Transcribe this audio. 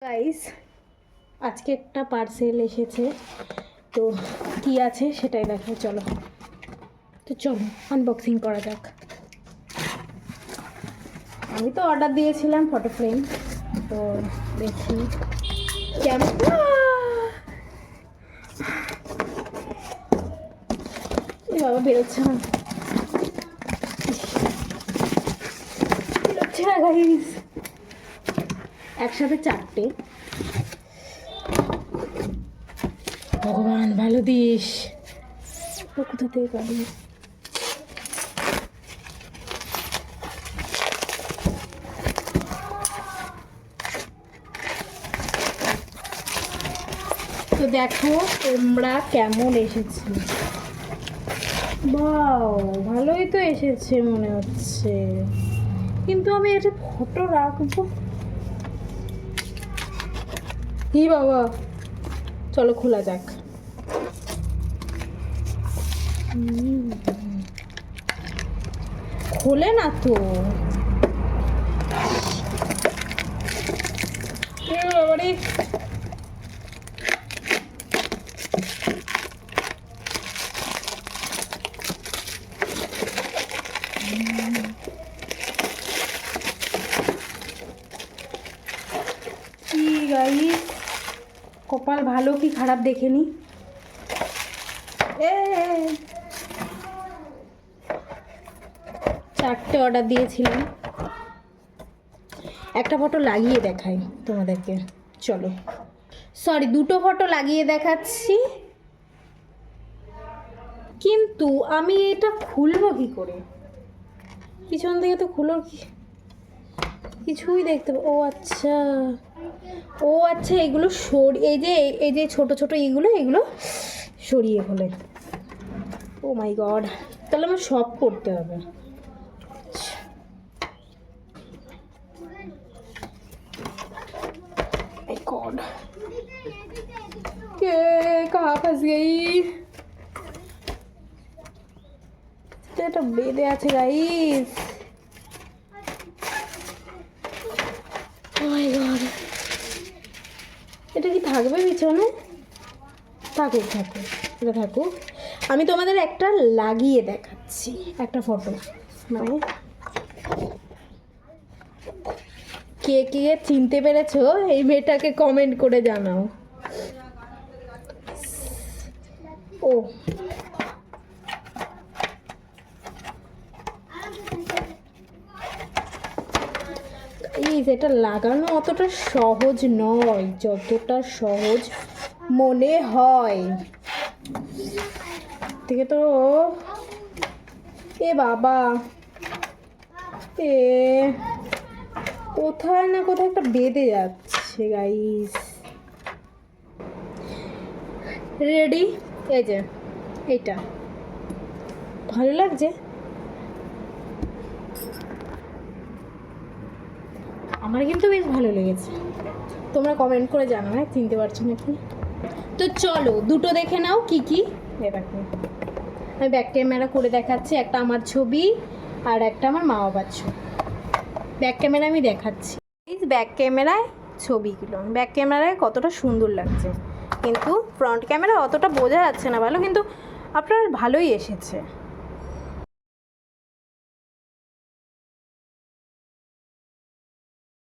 Guys, আজকে একটা parcel এসেছে, তো কি আছে সেটাই দেখো। চলো আনবক্সিং করা যাক। আমি তো অর্ডার দিয়েছিলাম ফটো ফ্রেম, তো দেখি কেমন। বাবা বেরোচ্ছে না গাইস, একসাথে 4টে। ভগবান ভালো দিস, কোথা থেকে পাবি। তো দেখো তোমরা কেমন এসেছে। বাও, ভালোই তো এসেছে মনে হচ্ছে, কিন্তু আমি এটা ফটো রাখবো কি বাবা। চলো খোলা যাক। খোলে না তো বাবারে। কি গাইস, কপাল ভালো কি খারাপ দেখে নি। 4টে অর্ডার দিয়েছিলাম। একটা ফটো লাগিয়ে দেখাই তোমাদেরকে, চলো। সরি, 2টো ফটো লাগিয়ে দেখাচ্ছি, কিন্তু আমি এটা খুলবো কি করে? পিছন থেকে তো কিছুই দেখতে। ও আচ্ছা এগুলো এই যে ছোট ছোট এগুলো সরিয়ে ফেলে। ও মাই গড, তাহলে আমার সব করতে হবে। गॉड, के कहाँ फंस गई? এটা বেঁধে আছে গাইস। ও মাই গড, এটা কি থাকবে পিছনে? থাকুক, এটা থাকুক। আমি তোমাদের একটা লাগিয়ে দেখাচ্ছি, একটা ফটো। মানে কে কে চিনতে পেরেছো এই মেয়েটাকে কমেন্ট করে জানাও। ও এটা লাগানো অতটা সহজ নয় যতটা সহজ মনে হয়। থেকে তো এ বাবা, কোথায় না কোথায় একটা বেঁধে যাচ্ছে গাইস। রেডি? এই যে এইটা ভালো লাগছে। আমার কিন্তু বেশ ভালো লেগেছে, তোমরা কমেন্ট করে জানাও হ্যাঁ, চিনতে পারছো নাকি। তো চলো 2টো দেখে নাও কি কি। দেখো আমি ব্যাক ক্যামেরা করে দেখাচ্ছি, একটা আমার ছবি আর একটা আমার মা বাবার ছবি। ব্যাক ক্যামেরা আমি দেখাচ্ছি। ব্যাক ক্যামেরায় ছবিগুলো, ব্যাক ক্যামেরায় কতটা সুন্দর লাগছে, কিন্তু ফ্রন্ট ক্যামেরা অতটা বোঝা যাচ্ছে না ভালো, কিন্তু আপনার ভালোই এসেছে।